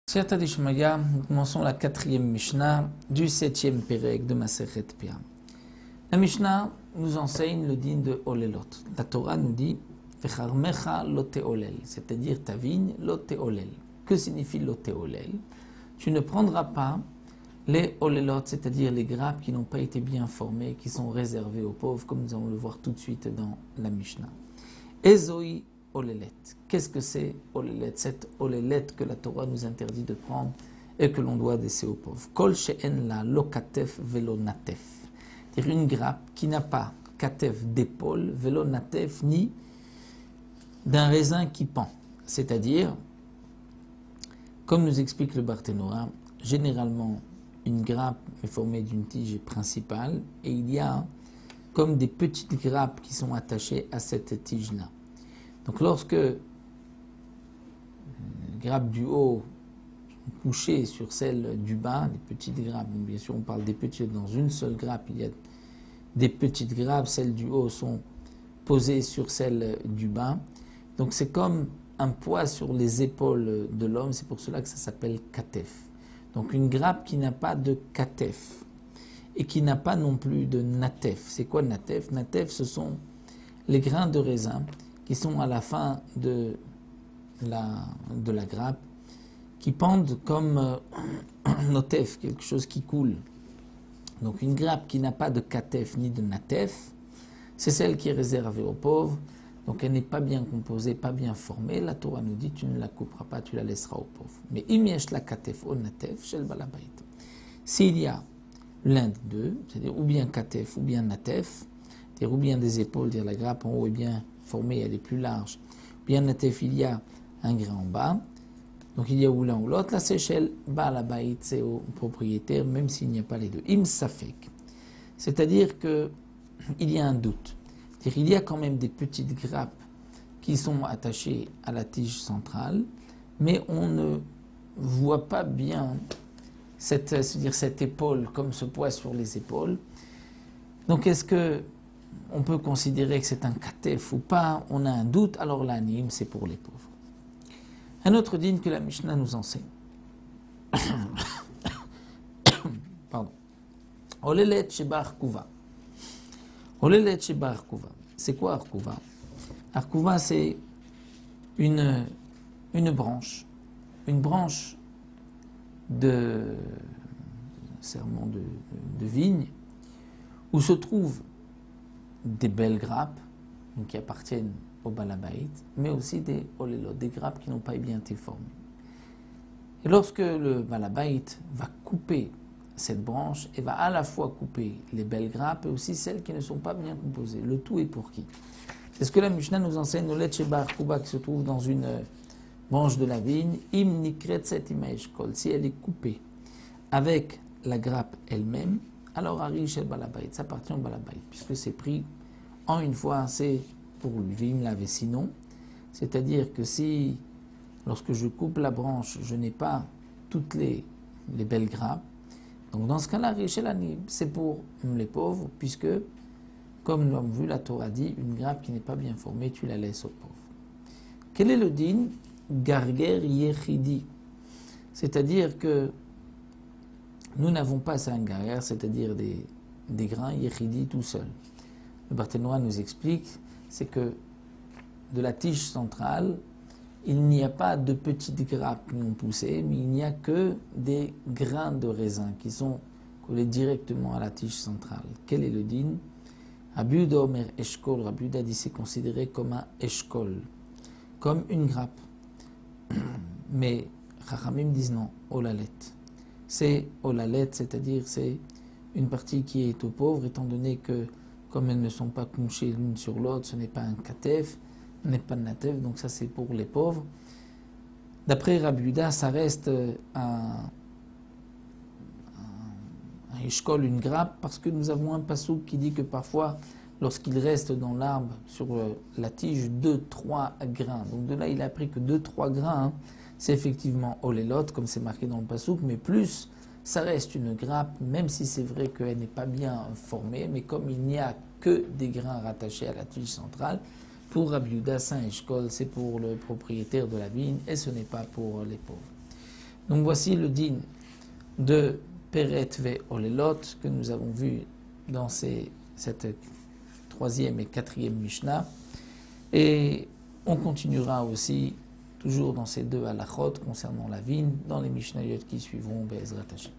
Siyata Dishmaya, nous commençons la 4e Mishnah du 7e Perek de Masechet Pia. La Mishnah nous enseigne le din de Olelot. La Torah nous dit Vecharmecha loteolel, c'est-à-dire ta vigne loteolel. Que signifie loteolel? Tu ne prendras pas les olelot, c'est-à-dire les grappes qui n'ont pas été bien formées, qui sont réservées aux pauvres, comme nous allons le voir tout de suite dans la Mishnah. Ezoi olelet. Qu'est-ce que c'est olelet? Cette olelet que la Torah nous interdit de prendre et que l'on doit laisser aux pauvres. Kol she'en la lo katef velo natef. C'est-à-dire une grappe qui n'a pas katef d'épaule, velo natef, ni d'un raisin qui pend. C'est-à-dire, comme nous explique le Barthénora, généralement une grappe est formée d'une tige principale et il y a comme des petites grappes qui sont attachées à cette tige-là. Donc lorsque les grappes du haut sont couchées sur celles du bas, les petites grappes, bien sûr on parle des petites, dans une seule grappe il y a des petites grappes, celles du haut sont posées sur celles du bas. Donc c'est comme un poids sur les épaules de l'homme, c'est pour cela que ça s'appelle katef. Donc une grappe qui n'a pas de katef et qui n'a pas non plus de natef. C'est quoi natef? Natef, ce sont les grains de raisin qui sont à la fin de la grappe, qui pendent comme notef, quelque chose qui coule. Donc une grappe qui n'a pas de katef ni de natef, c'est celle qui est réservée aux pauvres. Donc elle n'est pas bien composée, pas bien formée. La Torah nous dit tu ne la couperas pas, tu la laisseras aux pauvres. Mais imiesh la katef ou natef shel balabait. S'il y a l'un des deux, c'est-à-dire ou bien katef ou bien natef, c'est-à-dire ou bien des épaules, c'est-à-dire la grappe en haut est bien formée, elle est plus large, ou bien natef il y a un grain en bas, donc il y a ou l'un ou l'autre, là c'est shel balabait, c'est au propriétaire, même s'il n'y a pas les deux. Im safek, c'est-à-dire que il y a un doute. Il y a quand même des petites grappes qui sont attachées à la tige centrale, mais on ne voit pas bien cette épaule comme ce poids sur les épaules. Donc est-ce que on peut considérer que c'est un katef ou pas? On a un doute, alors l'anime c'est pour les pauvres. Un autre din que la Mishnah nous enseigne. Pardon. Olelet sheba arkuva. Olelet sheba arkuva. C'est quoi arkuva? Arkuva, c'est une branche. Une branche de serment de vigne où se trouvent des belles grappes donc qui appartiennent au balabait, mais aussi des olelot, des grappes qui n'ont pas bien été formées. Et lorsque le balabait va couper cette branche, et va à la fois couper les belles grappes et aussi celles qui ne sont pas bien composées. Le tout est pour qui? C'est ce que la Mishnah nous enseigne, le sheba arkuva qui se trouve dans une branche de la vigne, im nikretset imaeshkol, si elle est coupée avec la grappe elle-même, alors arish el balabait, ça appartient au balabait, puisque c'est pris en une fois, c'est pour lui, vim lave sinon, c'est-à-dire que si, lorsque je coupe la branche, je n'ai pas toutes les belles grappes, donc dans ce cas-là, arish el anib, c'est pour les pauvres, puisque, comme nous l'avons vu, la Torah dit, une grappe qui n'est pas bien formée, tu la laisses aux pauvres. Quel est le din? Garger yechidi, c'est-à-dire que nous n'avons pas ça un garger, c'est-à-dire des grains yechidi tout seul. Le Barthénora nous explique, c'est que de la tige centrale, il n'y a pas de petites grappes qui ont poussé, mais il n'y a que des grains de raisin qui sont collés directement à la tige centrale. Quel est le din? Rabbi Yehuda Omer eshkol, Rabbi Yehuda dit c'est considéré comme un eshkol, comme une grappe. Mais Chachamim disent non, olalet. C'est olalet, c'est-à-dire c'est une partie qui est aux pauvres, étant donné que comme elles ne sont pas couchées l'une sur l'autre, ce n'est pas un katef, ce n'est pas un natef, donc ça c'est pour les pauvres. D'après Rabbi Yehuda, ça reste un eshkol, une grappe, parce que nous avons un passouk qui dit que parfois, lorsqu'il reste dans l'arbre, sur la tige, 2-3 grains. Donc de là, il a appris que 2-3 grains, c'est effectivement olelot, comme c'est marqué dans le passouk, mais plus, ça reste une grappe, même si c'est vrai qu'elle n'est pas bien formée, mais comme il n'y a que des grains rattachés à la tige centrale, Pour Rabbi Yehuda, c'est un eshkol, c'est pour le propriétaire de la vigne et ce n'est pas pour les pauvres. Donc voici le din de Peret ve Olelot que nous avons vu dans cette troisième et quatrième Mishnah. Et on continuera aussi, toujours dans ces deux halachot concernant la vigne, dans les Mishnayot qui suivront, Be'ezrat Hashem.